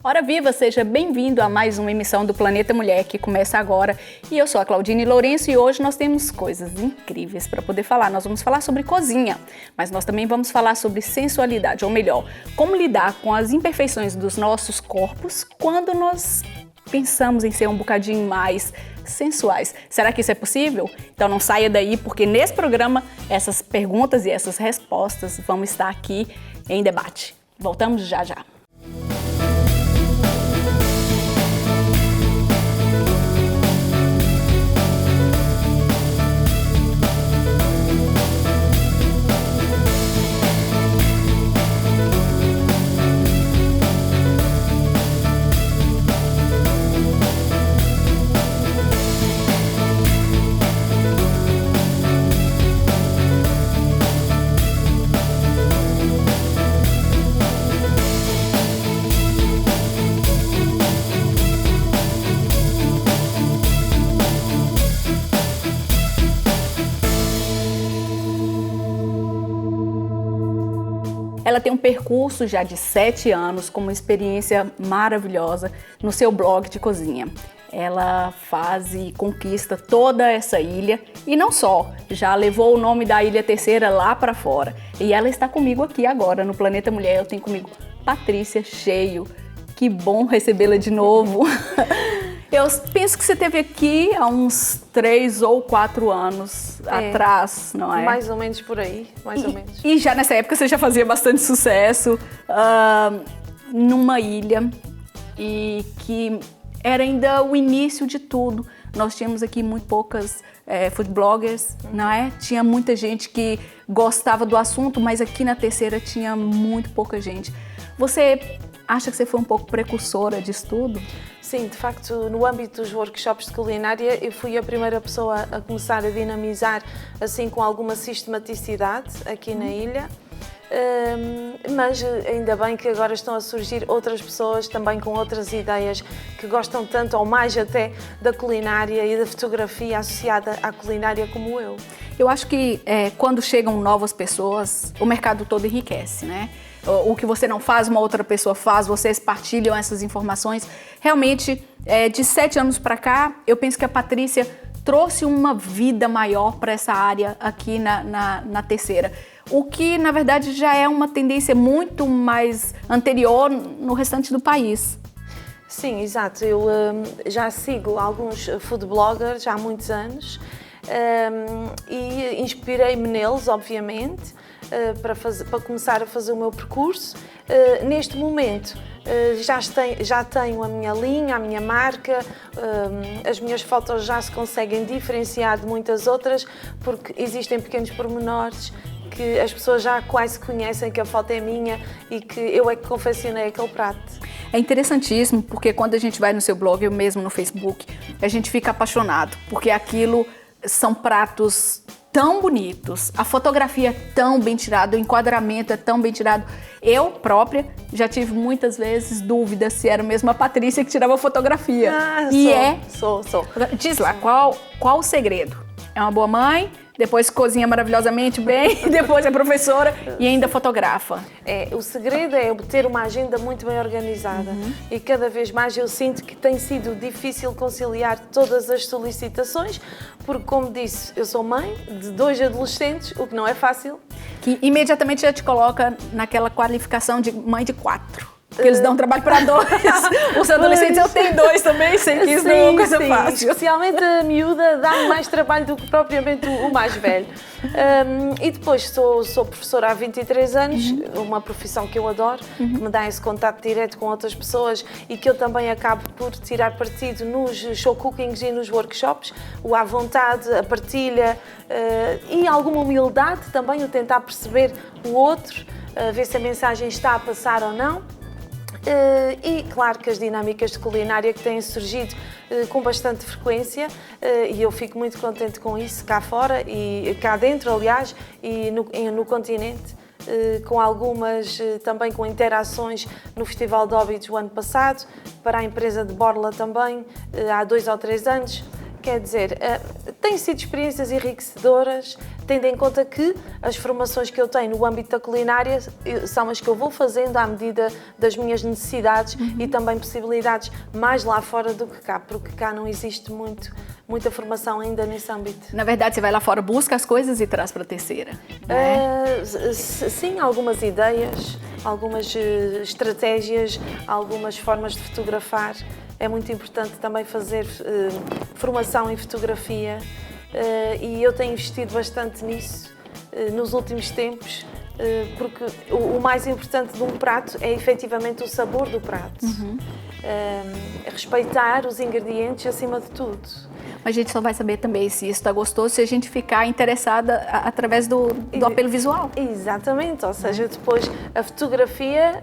Ora viva, seja bem-vindo a mais uma emissão do Planeta Mulher que começa agora. E eu sou a Claudine Lourenço e hoje nós temos coisas incríveis para poder falar. Nós vamos falar sobre cozinha, mas nós também vamos falar sobre sensualidade, ou melhor, como lidar com as imperfeições dos nossos corpos quando nós pensamos em ser um bocadinho mais sensuais. Será que isso é possível? Então não saia daí, porque nesse programa essas perguntas e essas respostas vão estar aqui em debate. Voltamos já já. Ela tem um percurso já de 7 anos, com uma experiência maravilhosa no seu blog de cozinha. Ela faz e conquista toda essa ilha e não só, já levou o nome da Ilha Terceira lá para fora. E ela está comigo aqui agora no Planeta Mulher. Eu tenho comigo Patrícia Cheio. Que bom recebê-la de novo. Eu penso que você esteve aqui há uns 3 ou 4 anos atrás, não é? Mais ou menos por aí, mais ou menos. E já nessa época você já fazia bastante sucesso numa ilha e que era ainda o início de tudo. Nós tínhamos aqui muito poucas food bloggers, não é? Tinha muita gente que gostava do assunto, mas aqui na Terceira tinha muito pouca gente. Você acha que você foi um pouco precursora disso tudo? Sim, de facto, no âmbito dos workshops de culinária, eu fui a primeira pessoa a começar a dinamizar assim com alguma sistematicidade aqui na ilha. Mas ainda bem que agora estão a surgir outras pessoas também com outras ideias que gostam tanto ou mais até da culinária e da fotografia associada à culinária como eu. Eu acho que quando chegam novas pessoas, o mercado todo enriquece, né? O que você não faz, uma outra pessoa faz, vocês partilham essas informações. Realmente, de 7 anos para cá, eu penso que a Patrícia trouxe uma vida maior para essa área aqui na Terceira. O que, na verdade, já é uma tendência muito mais anterior no restante do país. Sim, exato. Eu já sigo alguns food bloggers há muitos anos e inspirei-me neles, obviamente, para começar a fazer o meu percurso. Neste momento já tenho a minha linha, a minha marca, as minhas fotos já se conseguem diferenciar de muitas outras porque existem pequenos pormenores que as pessoas já quase conhecem que a foto é minha e que eu é que confeccionei aquele prato. É interessantíssimo porque quando a gente vai no seu blog, eu mesmo no Facebook, a gente fica apaixonado porque aquilo são pratos tão bonitos, a fotografia é tão bem tirada, o enquadramento é tão bem tirado. Eu própria já tive muitas vezes dúvidas se era mesmo a Patrícia que tirava a fotografia. Sou. Diz lá, qual o segredo? É uma boa mãe, depois cozinha maravilhosamente bem, depois é professora e ainda fotografa. O segredo é ter uma agenda muito bem organizada e cada vez mais eu sinto que tem sido difícil conciliar todas as solicitações, porque, como disse, eu sou mãe de 2 adolescentes, o que não é fácil. Que imediatamente já te coloca naquela qualificação de mãe de 4. Porque eles dão trabalho para 2. Os adolescentes, eu tenho 2 também, sei que isso não é uma coisa fácil. Especialmente a miúda dá-me mais trabalho do que propriamente o mais velho. E depois sou professora há 23 anos, uma profissão que eu adoro, que me dá esse contato direto com outras pessoas e que eu também acabo por tirar partido nos show cookings e nos workshops, o à vontade, a partilha e alguma humildade também, o tentar perceber o outro, ver se a mensagem está a passar ou não. E claro que as dinâmicas de culinária que têm surgido com bastante frequência e eu fico muito contente com isso cá fora e cá dentro, aliás, e no continente, com algumas também com interações no Festival de Óbidos o ano passado, para a empresa de Borla também, há 2 ou 3 anos. Quer dizer, têm sido experiências enriquecedoras, tendo em conta que as formações que eu tenho no âmbito da culinária são as que eu vou fazendo à medida das minhas necessidades e também possibilidades mais lá fora do que cá, porque cá não existe muita formação ainda nesse âmbito. Na verdade, você vai lá fora, busca as coisas e traz para a terceira, né? Sim, algumas ideias, algumas estratégias, algumas formas de fotografar. É muito importante também fazer formação em fotografia e eu tenho investido bastante nisso nos últimos tempos, porque o mais importante de um prato é efetivamente o sabor do prato. Respeitar os ingredientes acima de tudo. A gente só vai saber também se isso está gostoso se a gente ficar interessada através do apelo visual. Exatamente, ou seja, depois a fotografia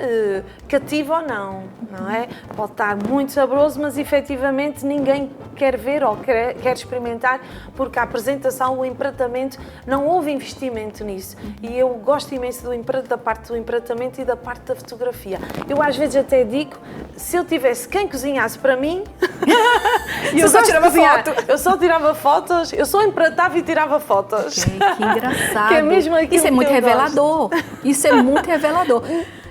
cativa ou não é? Pode estar muito saboroso, mas efetivamente ninguém quer ver ou quer experimentar, porque a apresentação, o empratamento, não houve investimento nisso. E eu gosto imenso da parte do empratamento e da parte da fotografia. Eu às vezes até digo, se eu tivesse quem cozinhasse para mim, eu só tirava foto. Eu só tirava fotos, eu só empratava e tirava fotos. Que engraçado. Que é mesmo isso é muito revelador. Isso é muito revelador.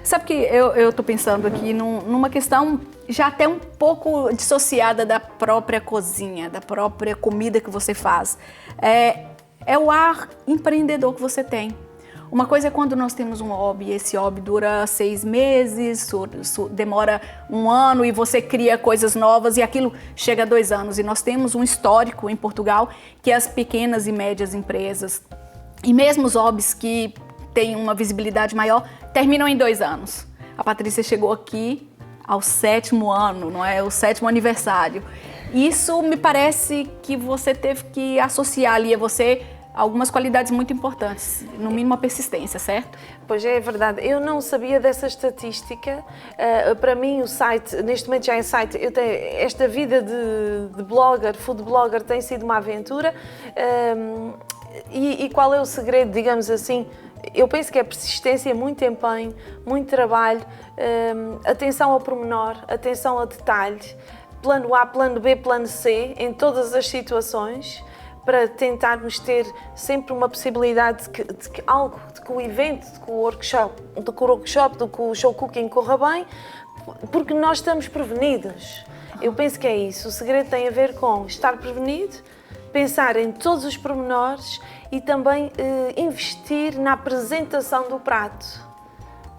Sabe que eu estou pensando aqui numa questão já até um pouco dissociada da própria cozinha, da própria comida que você faz. É o ar empreendedor que você tem. Uma coisa é quando nós temos um hobby, esse hobby dura 6 meses, demora 1 ano e você cria coisas novas e aquilo chega a 2 anos. E nós temos um histórico em Portugal que as pequenas e médias empresas e mesmo os hobbies que têm uma visibilidade maior terminam em 2 anos. A Patrícia chegou aqui ao 7º ano, não é? O 7º aniversário. Isso me parece que você teve que associar ali a você algumas qualidades muito importantes, no mínimo a persistência, certo? Pois é, verdade. Eu não sabia dessa estatística. Para mim, o site, neste momento já é site, esta vida de blogger, food blogger, tem sido uma aventura. E qual é o segredo, digamos assim? Eu penso que é persistência, muito empenho, muito trabalho, atenção ao pormenor, atenção ao detalhe, plano A, plano B, plano C, em todas as situações, para tentarmos ter sempre uma possibilidade de que o evento, de que o workshop, de que o show cooking corra bem, porque nós estamos prevenidos. Eu penso que é isso. O segredo tem a ver com estar prevenido, pensar em todos os pormenores e também investir na apresentação do prato.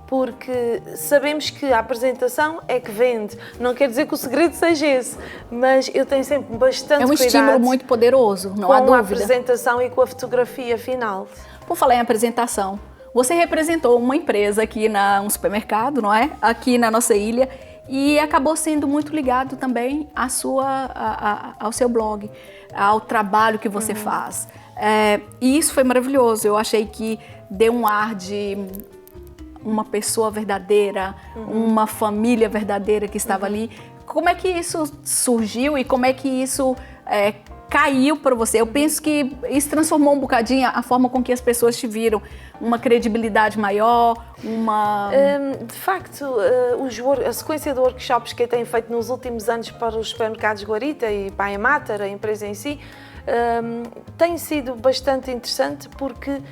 Porque sabemos que a apresentação é que vende. Não quer dizer que o segredo seja esse, mas eu tenho sempre bastante cuidado. É um estímulo muito poderoso, não há dúvida. Com a apresentação e com a fotografia final. Por falar em apresentação, você representou uma empresa aqui um supermercado, não é? Aqui na nossa ilha, e acabou sendo muito ligado também ao seu blog, ao trabalho que você faz. E isso foi maravilhoso. Eu achei que deu um ar de uma pessoa verdadeira, uma família verdadeira que estava ali. Como é que isso surgiu e como é que isso caiu para você? Eu penso que isso transformou um bocadinho a forma com que as pessoas te viram, uma credibilidade maior, De facto, a sequência de workshops que eu tenho feito nos últimos anos para os supermercados Guarita e para a Emater, a empresa em si, tem sido bastante interessante porque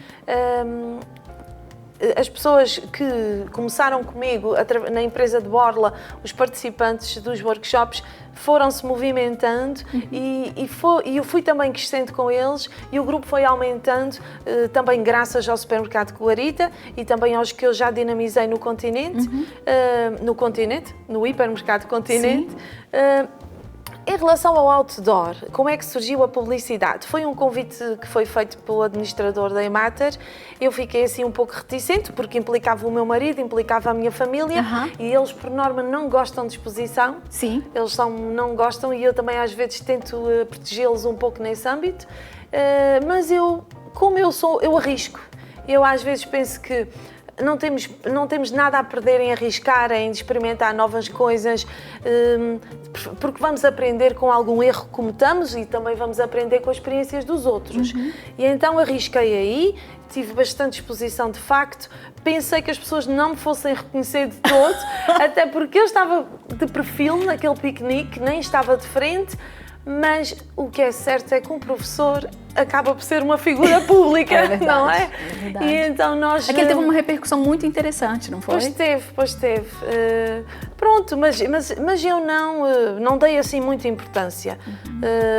as pessoas que começaram comigo na empresa de Borla, os participantes dos workshops, foram-se movimentando e eu fui também crescendo com eles e o grupo foi aumentando também graças ao supermercado Guarita e também aos que eu já dinamizei no continente, no hipermercado Continente. Em relação ao outdoor, como é que surgiu a publicidade? Foi um convite que foi feito pelo administrador da Emater. Eu fiquei assim um pouco reticente, porque implicava o meu marido, implicava a minha família, e eles, por norma, não gostam de exposição. Sim. Eles não gostam e eu também às vezes tento protegê-los um pouco nesse âmbito. Mas como eu arrisco. Eu às vezes penso que não temos nada a perder em arriscar, em experimentar novas coisas, porque vamos aprender com algum erro que cometamos e também vamos aprender com as experiências dos outros. E então arrisquei aí, tive bastante exposição de facto, pensei que as pessoas não me fossem reconhecer de todo, até porque eu estava de perfil naquele piquenique, nem estava de frente, mas o que é certo é que um professor acaba por ser uma figura pública, é verdade, não é? É verdade. E então nós... É que ele teve uma repercussão muito interessante, não foi? Pois teve. Pronto, mas eu não dei assim muita importância.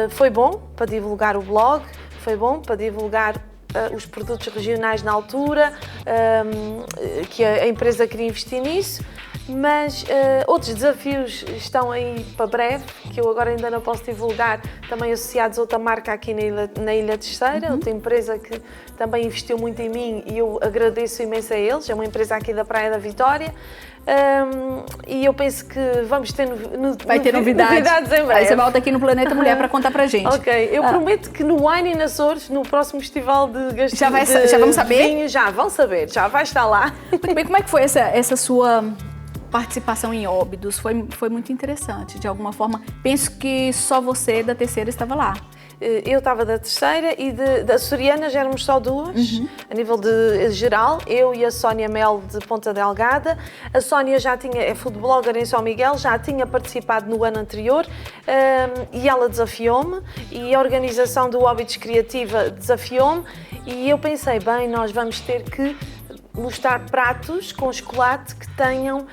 Foi bom para divulgar o blog, foi bom para divulgar os produtos regionais na altura, que a empresa queria investir nisso, mas outros desafios estão aí para breve, que eu agora ainda não posso divulgar, também associados a outra marca aqui na Ilha Terceira, outra empresa que também investiu muito em mim e eu agradeço imenso a eles, é uma empresa aqui da Praia da Vitória. E eu penso que vamos ter novidades em breve. Aí você volta aqui no Planeta Mulher para contar pra gente. Ok, eu prometo que no Wine in Açores, no próximo festival de gastronomia, já vamos saber? Vinho, já vão saber, já vai estar lá. Muito bem, como é que foi essa sua participação em Óbidos? Foi muito interessante, de alguma forma. Penso que só você da Terceira estava lá. Eu estava da Terceira e da Açoriana já éramos só duas, a nível de geral, eu e a Sónia Mel de Ponta Delgada. A Sónia é food blogger em São Miguel, já tinha participado no ano anterior e ela desafiou-me e a organização do Óbidos Criativa desafiou-me e eu pensei, bem, nós vamos ter que mostrar pratos com chocolate que tenham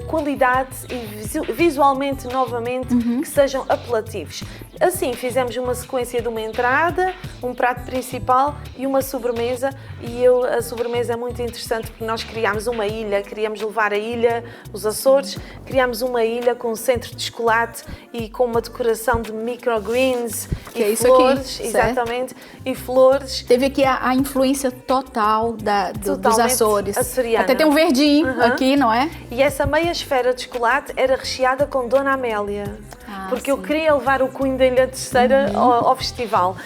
qualidade e visualmente, novamente, que sejam apelativos. Assim, fizemos uma sequência de uma entrada, um prato principal e uma sobremesa. E a sobremesa é muito interessante porque nós criámos uma ilha, queríamos levar a ilha, os Açores, criámos uma ilha com um centro de chocolate e com uma decoração de microgreens e flores, exatamente, e flores. Teve aqui a influência total dos Açores. Açoriana. Até tem um verdinho aqui, não é? E essa meia esfera de chocolate era recheada com Dona Amélia. Porque eu queria levar o Cunho da Ilha Terceira ao festival.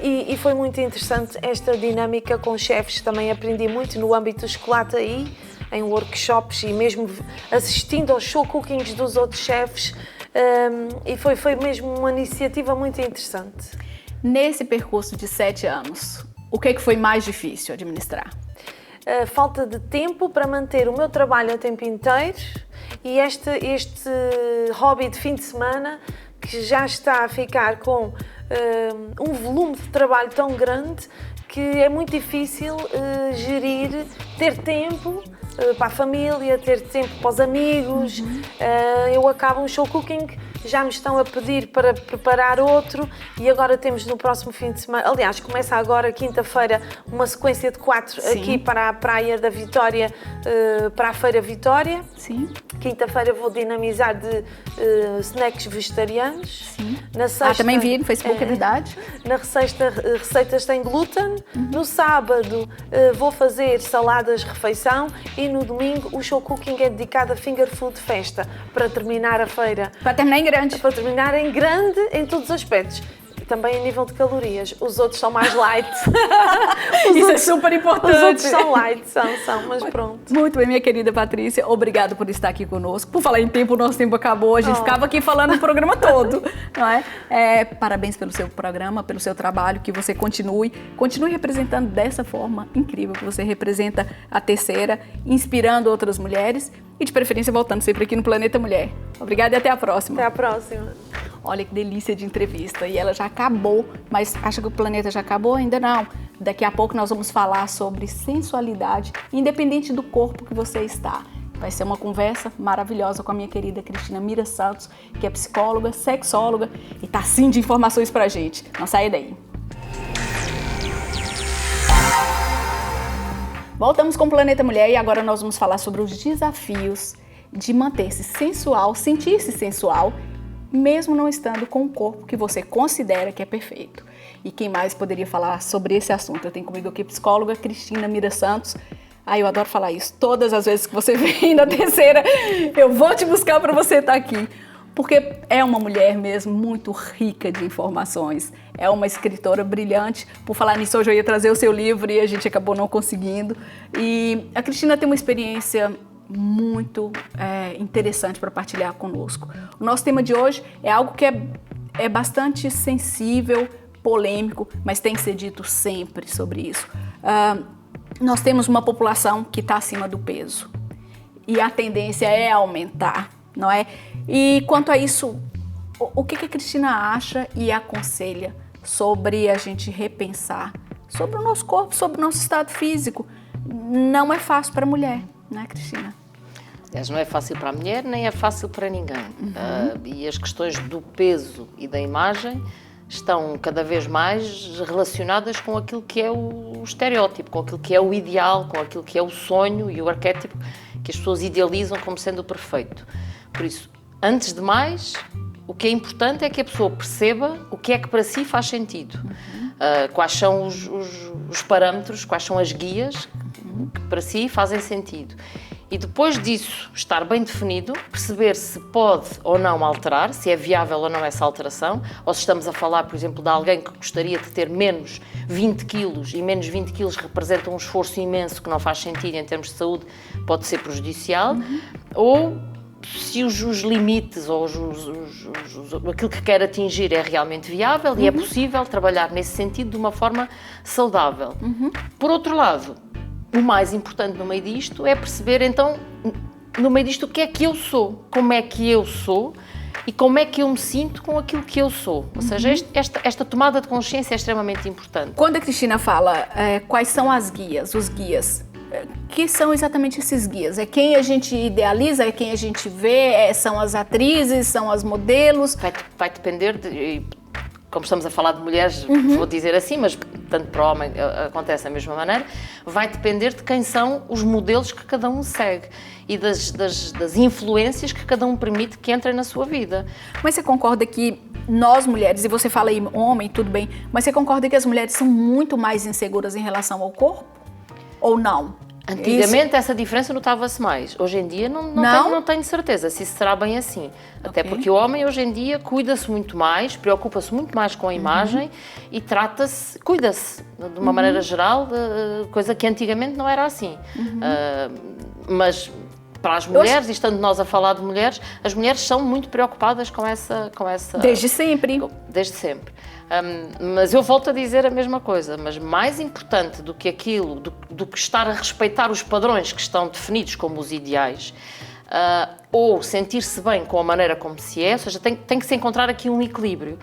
E foi muito interessante esta dinâmica com chefes. Também aprendi muito no âmbito do chocolate aí, em workshops e mesmo assistindo aos show cookings dos outros chefes. E foi mesmo uma iniciativa muito interessante. Nesse percurso de 7 anos, o que foi mais difícil administrar? Falta de tempo para manter o meu trabalho a tempo inteiro e este hobby de fim de semana que já está a ficar com um volume de trabalho tão grande que é muito difícil gerir, ter tempo para a família, ter tempo para os amigos. Eu acabo um show cooking, já me estão a pedir para preparar outro e agora temos no próximo fim de semana, aliás, começa agora quinta-feira uma sequência de 4 aqui para a Praia da Vitória, para a Feira Vitória. Sim. Quinta-feira vou dinamizar de snacks vegetarianos. Sim. Na sexta, também vi no Facebook, é verdade. Na sexta, receitas sem glúten. No sábado vou fazer saladas refeição e no domingo o show cooking é dedicado a finger food festa, para terminar a feira. Para terminar em grande. Para terminar em grande em todos os aspectos. Também a nível de calorias. Os outros são mais light. Isso é super importante. Os outros são light, mas pronto. Muito bem, minha querida Patrícia. Obrigada por estar aqui conosco. Por falar em tempo, o nosso tempo acabou. A gente ficava aqui falando o programa todo, não é? Parabéns pelo seu programa, pelo seu trabalho, que você continue representando dessa forma incrível que você representa a Terceira, inspirando outras mulheres e, de preferência, voltando sempre aqui no Planeta Mulher. Obrigada e até a próxima. Até a próxima. Olha que delícia de entrevista. E ela já acabou, mas acha que o planeta já acabou? Ainda não. Daqui a pouco nós vamos falar sobre sensualidade, independente do corpo que você está. Vai ser uma conversa maravilhosa com a minha querida Cristina Mira Santos, que é psicóloga, sexóloga e tá assim de informações pra gente. Não saia daí. Voltamos com o Planeta Mulher e agora nós vamos falar sobre os desafios de manter-se sensual, sentir-se sensual, mesmo não estando com um corpo que você considera que é perfeito. E quem mais poderia falar sobre esse assunto? Eu tenho comigo aqui a psicóloga Cristina Mira Santos. Eu adoro falar isso. Todas as vezes que você vem na Terceira, eu vou te buscar para você estar aqui. Porque é uma mulher mesmo muito rica de informações. É uma escritora brilhante. Por falar nisso, hoje eu ia trazer o seu livro e a gente acabou não conseguindo. E a Cristina tem uma experiência muito interessante para partilhar conosco. O nosso tema de hoje é algo que é bastante sensível, polêmico, mas tem que ser dito sempre sobre isso. Nós temos uma população que está acima do peso e a tendência é aumentar, não é? E quanto a isso, O que a Cristina acha e aconselha sobre a gente repensar sobre o nosso corpo, sobre o nosso estado físico? Não é fácil para a mulher, né, Cristina? Aliás, não é fácil para a mulher, nem é fácil para ninguém. E as questões do peso e da imagem estão cada vez mais relacionadas com aquilo que é o estereótipo, com aquilo que é o ideal, com aquilo que é o sonho e o arquétipo que as pessoas idealizam como sendo o perfeito. Por isso, antes de mais, o que é importante é que a pessoa perceba o que é que para si faz sentido. Quais são os parâmetros, quais são as guias que para si fazem sentido. E depois disso estar bem definido, perceber se pode ou não alterar, se é viável ou não essa alteração, ou se estamos a falar, por exemplo, de alguém que gostaria de ter menos 20 quilos e menos 20 quilos representam um esforço imenso que não faz sentido em termos de saúde, pode ser prejudicial, ou se os limites ou aquilo que quer atingir é realmente viável e é possível trabalhar nesse sentido de uma forma saudável. Por outro lado, o mais importante no meio disto é perceber, então, no meio disto, o que é que eu sou, como é que eu sou e como é que eu me sinto com aquilo que eu sou. Ou seja, esta tomada de consciência é extremamente importante. Quando a Cristina fala quais são as guias, os guias, que são exatamente esses guias? É quem a gente idealiza, é quem a gente vê, são as atrizes, são as modelos? Vai depender de... Como estamos a falar de mulheres, vou dizer assim, mas tanto para o homem acontece da mesma maneira, vai depender de quem são os modelos que cada um segue e das influências que cada um permite que entrem na sua vida. Mas você concorda que nós mulheres, e você fala aí homem, tudo bem, mas você concorda que as mulheres são muito mais inseguras em relação ao corpo? Ou não? Antigamente essa diferença notava-se mais. Hoje em dia não tenho certeza se isso será bem assim. Até porque o homem hoje em dia cuida-se muito mais, preocupa-se muito mais com a imagem e trata-se, cuida-se de uma maneira geral, coisa que antigamente não era assim. Mas para as mulheres, e estando nós a falar de mulheres, as mulheres são muito preocupadas com essa... Desde sempre. Desde sempre. Mas eu volto a dizer a mesma coisa, mas mais importante do que aquilo, do que estar a respeitar os padrões que estão definidos como os ideais, ou sentir-se bem com a maneira como se é, ou seja, tem que se encontrar aqui um equilíbrio.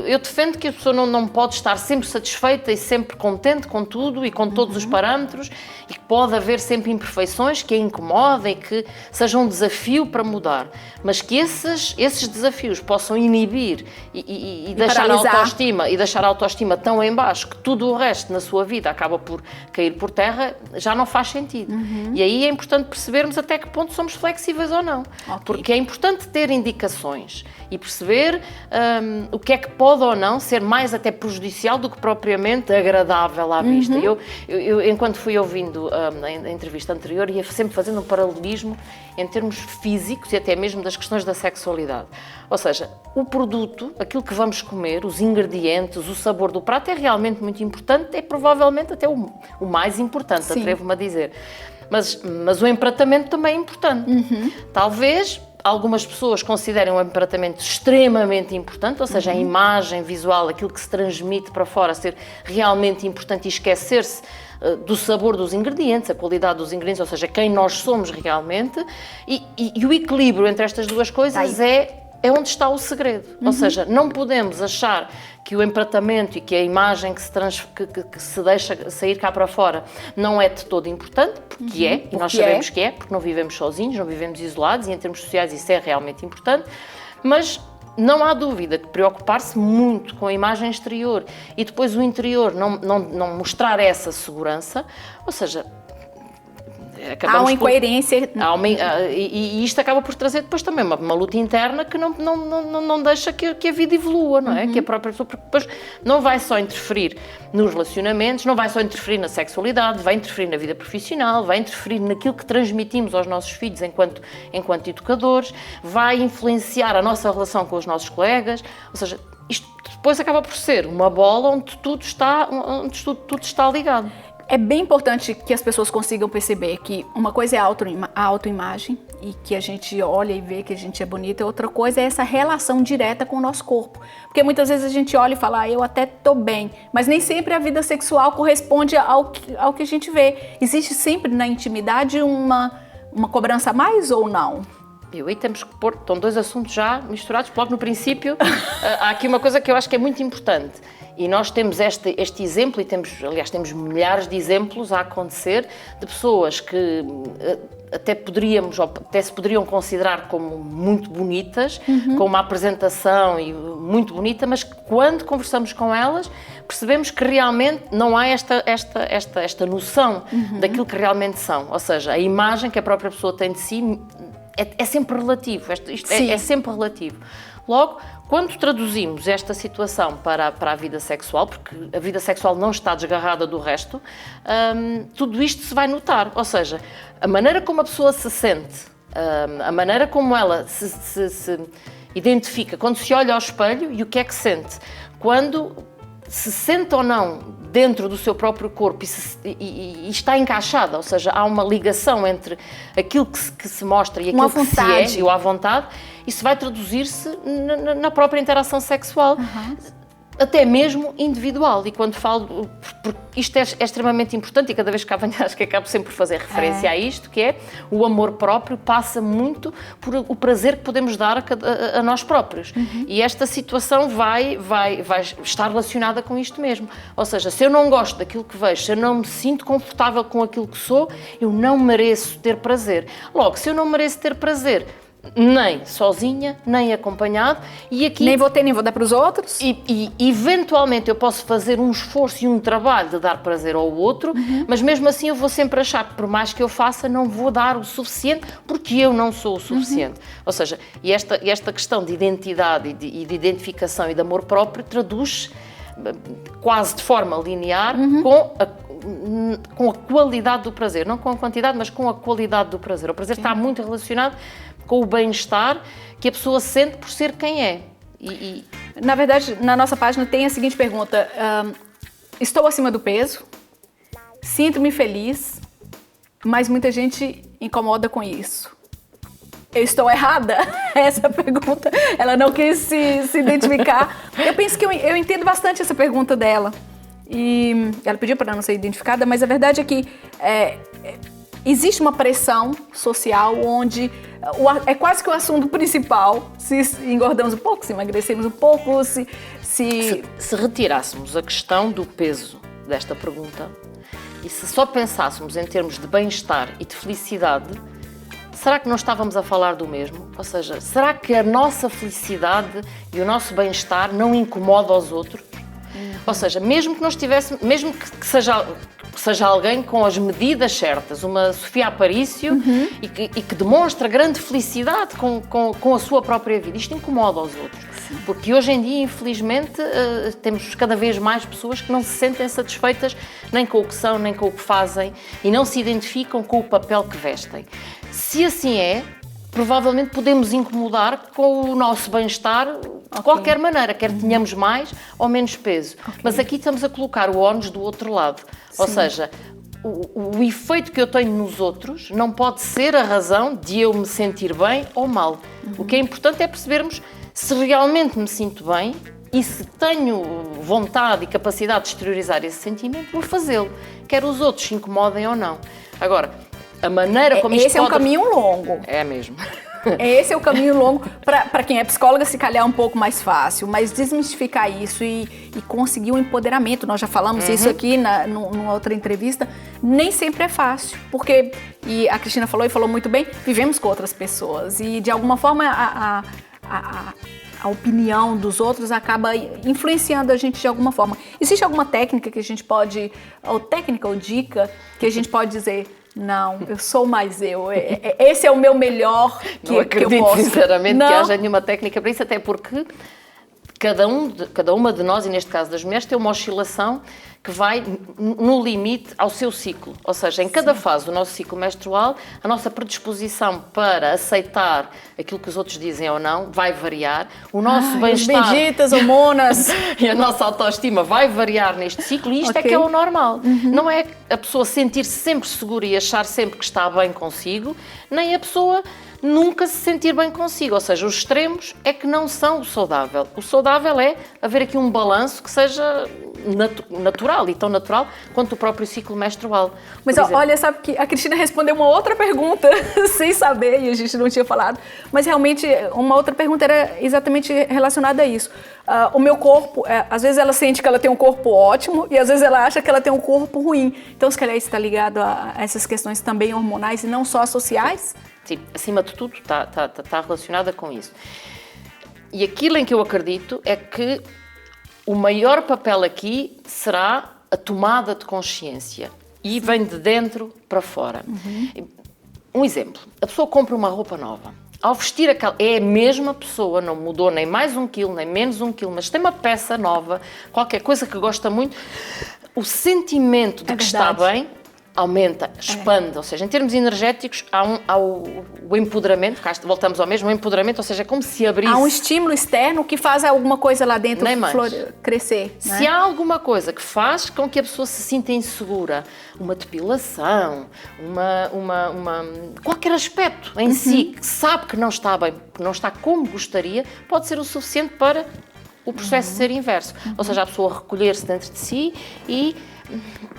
Eu defendo que a pessoa não pode estar sempre satisfeita e sempre contente com tudo e com todos os parâmetros e que pode haver sempre imperfeições que a incomodem e que sejam um desafio para mudar, mas que esses desafios possam inibir e deixar a autoestima tão em baixo que tudo o resto na sua vida acaba por cair por terra, já não faz sentido. E aí é importante percebermos até que ponto somos flexíveis ou não. Porque é importante ter indicações e perceber o que é que pode ou não ser mais até prejudicial do que propriamente agradável à vista. Eu enquanto fui ouvindo a entrevista anterior, ia sempre fazendo um paralelismo em termos físicos e até mesmo das questões da sexualidade. Ou seja, o produto, aquilo que vamos comer, os ingredientes, o sabor do prato é realmente muito importante, é provavelmente até o mais importante, atrevo-me a dizer. Mas o empratamento também é importante. Talvez algumas pessoas considerem o empratamento extremamente importante, ou seja, a imagem visual, aquilo que se transmite para fora, ser realmente importante e esquecer-se do sabor dos ingredientes, a qualidade dos ingredientes, ou seja, quem nós somos realmente, e o equilíbrio entre estas duas coisas é onde está o segredo. Ou seja, não podemos achar que o empratamento e que a imagem que se deixa sair cá para fora não é de todo importante, porque é, e nós sabemos que é, porque não vivemos sozinhos, não vivemos isolados, e em termos sociais isso é realmente importante, mas não há dúvida que preocupar-se muito com a imagem exterior e depois o interior não mostrar essa segurança, ou seja, há uma incoerência. E isto acaba por trazer depois também uma luta interna que não deixa que a vida evolua, não é? Que a própria pessoa, porque depois não vai só interferir nos relacionamentos, não vai só interferir na sexualidade, vai interferir na vida profissional, vai interferir naquilo que transmitimos aos nossos filhos enquanto educadores, vai influenciar a nossa relação com os nossos colegas, ou seja, isto depois acaba por ser uma bola onde tudo está ligado. É bem importante que as pessoas consigam perceber que uma coisa é a autoimagem e que a gente olha e vê que a gente é bonita, e outra coisa é essa relação direta com o nosso corpo. Porque muitas vezes a gente olha e fala, eu até tô bem, mas nem sempre a vida sexual corresponde ao que a gente vê. Existe sempre na intimidade uma cobrança a mais ou não? Eu aí temos que pôr, estão dois assuntos já misturados, logo no princípio. Há aqui uma coisa que eu acho que é muito importante. E nós temos este exemplo, e temos milhares de exemplos a acontecer, de pessoas que até se poderiam considerar como muito bonitas, com uma apresentação muito bonita, mas quando conversamos com elas, percebemos que realmente não há esta noção daquilo que realmente são. Ou seja, a imagem que a própria pessoa tem de si é sempre relativo. Isto é sempre relativo. Logo, quando traduzimos esta situação para a vida sexual, porque a vida sexual não está desgarrada do resto, tudo isto se vai notar. Ou seja, a maneira como a pessoa se sente, a maneira como ela se identifica, quando se olha ao espelho e o que é que sente, quando se sente ou não dentro do seu próprio corpo e está encaixada, ou seja, há uma ligação entre aquilo que se mostra e aquilo que se é, e à vontade, isso vai traduzir-se na própria interação sexual, até mesmo individual. E quando falo, porque isto é extremamente importante, e cada vez que cá venho, acho que acabo sempre por fazer referência a isto, que é o amor próprio passa muito por o prazer que podemos dar a nós próprios. E esta situação vai estar relacionada com isto mesmo. Ou seja, se eu não gosto daquilo que vejo, se eu não me sinto confortável com aquilo que sou, eu não mereço ter prazer. Logo, se eu não mereço ter prazer, nem sozinha, nem acompanhado, e aqui nem vou dar para os outros, e eventualmente eu posso fazer um esforço e um trabalho de dar prazer ao outro, mas mesmo assim eu vou sempre achar que por mais que eu faça não vou dar o suficiente porque eu não sou o suficiente. Ou seja, e esta questão de identidade e de identificação e de amor próprio traduz quase de forma linear com a qualidade do prazer, não com a quantidade, mas com a qualidade do prazer. O prazer está muito relacionado com o bem-estar que a pessoa sente por ser quem é. Na verdade, na nossa página tem a seguinte pergunta: estou acima do peso, sinto-me feliz, mas muita gente incomoda com isso. Eu estou errada? Essa pergunta, ela não quis se identificar. Eu penso que eu entendo bastante essa pergunta dela. E ela pediu para não ser identificada, mas a verdade é que existe uma pressão social onde é quase que o assunto principal. Se engordamos um pouco, se emagrecemos um pouco, se retirássemos a questão do peso desta pergunta e se só pensássemos em termos de bem-estar e de felicidade, será que não estávamos a falar do mesmo? Ou seja, será que a nossa felicidade e o nosso bem-estar não incomoda aos outros? Ou seja, mesmo que nós tivéssemos, mesmo que seja alguém com as medidas certas, uma Sofia Aparício, e que demonstra grande felicidade com a sua própria vida, isto incomoda aos outros. Sim. Porque hoje em dia, infelizmente, temos cada vez mais pessoas que não se sentem satisfeitas nem com o que são, nem com o que fazem, e não se identificam com o papel que vestem. Se assim é, provavelmente podemos incomodar com o nosso bem-estar de qualquer maneira, quer tenhamos mais ou menos peso. Mas aqui estamos a colocar o ónus do outro lado. Sim. Ou seja, o efeito que eu tenho nos outros não pode ser a razão de eu me sentir bem ou mal. O que é importante é percebermos se realmente me sinto bem e se tenho vontade e capacidade de exteriorizar esse sentimento, vou fazê-lo, quer os outros se incomodem ou não. Agora, a maneira como isto esse é um caminho longo. É mesmo. Esse é o caminho longo. Para quem é psicóloga, se calhar é um pouco mais fácil, mas desmistificar isso e conseguir um empoderamento, nós já falamos isso aqui numa outra entrevista, nem sempre é fácil, porque, e a Cristina falou muito bem, vivemos com outras pessoas e de alguma forma a opinião dos outros acaba influenciando a gente de alguma forma. Existe alguma técnica que a gente pode, ou técnica ou dica, que a gente pode dizer: não, eu sou mais eu, esse é o meu melhor que eu posso. Não acredito sinceramente que haja nenhuma técnica para isso, até porque cada uma de nós, e neste caso das mulheres, tem uma oscilação que vai no limite ao seu ciclo. Ou seja, em cada fase do nosso ciclo menstrual, a nossa predisposição para aceitar aquilo que os outros dizem ou não vai variar. O nosso bem-estar... As benditas hormonas! E a nossa autoestima vai variar neste ciclo, e isto é que é o normal. Não é a pessoa sentir-se sempre segura e achar sempre que está bem consigo, nem a pessoa nunca se sentir bem consigo. Ou seja, os extremos é que não são o saudável. O saudável é haver aqui um balanço que seja natural, e tão natural quanto o próprio ciclo menstrual. Mas olha, sabe que a Cristina respondeu uma outra pergunta sem saber, e a gente não tinha falado, mas realmente uma outra pergunta era exatamente relacionada a isso. O meu corpo, às vezes ela sente que ela tem um corpo ótimo e às vezes ela acha que ela tem um corpo ruim. Então, se calhar isso está ligado a essas questões também hormonais e não só sociais? Sim, acima de tudo está relacionada com isso. E aquilo em que eu acredito é que o maior papel aqui será a tomada de consciência e vem de dentro para fora. Um exemplo, a pessoa compra uma roupa nova. Ao vestir aquela, é a mesma pessoa, não mudou nem mais 1 quilo, nem menos 1 quilo, mas tem uma peça nova, qualquer coisa que gosta muito, o sentimento de que está bem aumenta, expande, ou seja, em termos energéticos há o empoderamento, voltamos ao mesmo, o empoderamento, ou seja, é como se abrisse. Há um estímulo externo que faz alguma coisa lá dentro crescer. Se há alguma coisa que faz com que a pessoa se sinta insegura, uma depilação, qualquer aspecto em si, que sabe que não está bem, que não está como gostaria, pode ser o suficiente para o processo ser inverso. Ou seja, a pessoa recolher-se dentro de si e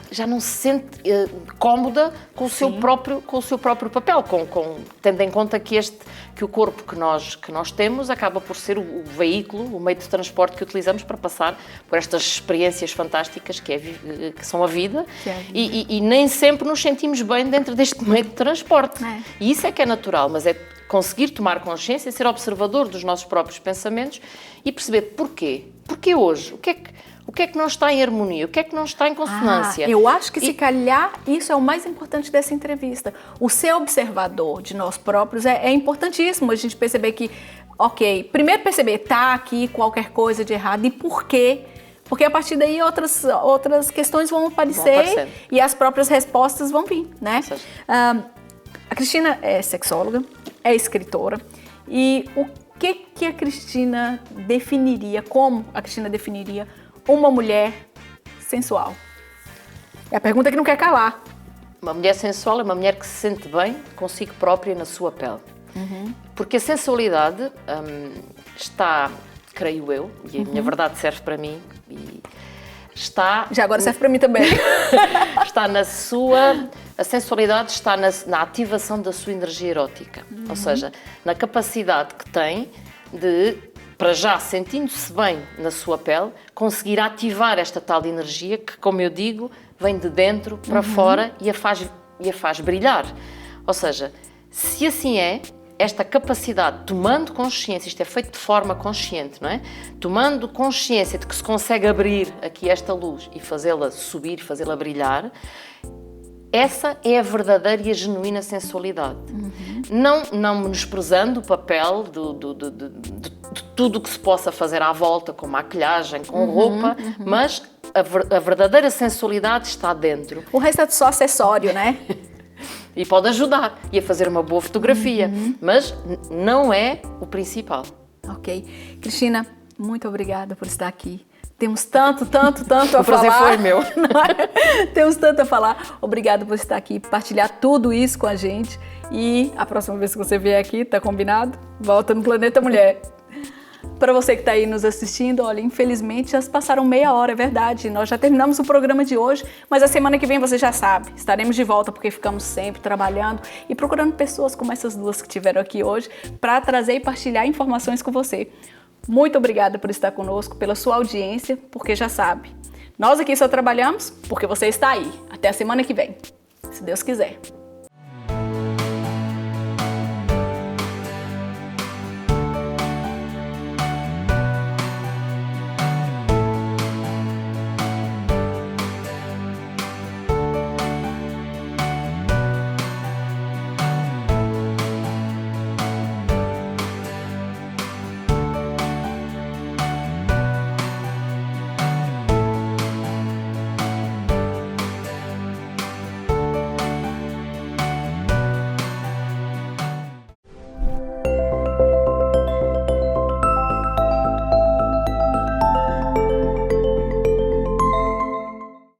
já não se sente cómoda com o seu próprio papel, tendo em conta que o corpo que nós temos acaba por ser o veículo, o meio de transporte que utilizamos para passar por estas experiências fantásticas que são a vida, e nem sempre nos sentimos bem dentro deste meio de transporte. E isso é que é natural, mas é conseguir tomar consciência, ser observador dos nossos próprios pensamentos e perceber porquê. Porquê hoje? O que é que não está em harmonia? O que é que não está em consonância? Eu acho que, se calhar, isso é o mais importante dessa entrevista. O ser observador de nós próprios é importantíssimo. A gente perceber que, primeiro perceber, tá aqui qualquer coisa de errado e por quê? Porque a partir daí outras questões vão aparecer e as próprias respostas vão vir, né? A Cristina é sexóloga, é escritora, e o que a Cristina definiria, como a Cristina definiria uma mulher sensual? É a pergunta que não quer calar. Uma mulher sensual é uma mulher que se sente bem consigo própria na sua pele. Porque a sensualidade está, creio eu, e a minha verdade serve para mim, e está... Já agora serve para mim também. Está a sensualidade está na ativação da sua energia erótica. Ou seja, na capacidade que tem de, para já sentindo-se bem na sua pele, conseguir ativar esta tal energia que, como eu digo, vem de dentro para fora e a faz brilhar. Ou seja, se assim é, esta capacidade, tomando consciência, isto é feito de forma consciente, não é? Tomando consciência de que se consegue abrir aqui esta luz e fazê-la subir, fazê-la brilhar, essa é a verdadeira e a genuína sensualidade. Não menosprezando o papel de tudo o que se possa fazer à volta, com maquilhagem, com roupa, mas a verdadeira sensualidade está dentro. O resto é só acessório, né? E pode ajudar e a fazer uma boa fotografia, mas não é o principal. Ok. Cristina, muito obrigada por estar aqui. Temos tanto a falar. O prazer foi meu. Temos tanto a falar. Obrigada por estar aqui, partilhar tudo isso com a gente. E a próxima vez que você vier aqui, tá combinado? Volta no Planeta Mulher. Para você que está aí nos assistindo, olha, infelizmente já se passaram meia hora, é verdade. Nós já terminamos o programa de hoje, mas a semana que vem você já sabe, estaremos de volta porque ficamos sempre trabalhando e procurando pessoas como essas duas que tiveram aqui hoje para trazer e partilhar informações com você. Muito obrigada por estar conosco, pela sua audiência, porque já sabe, nós aqui só trabalhamos porque você está aí. Até a semana que vem, se Deus quiser.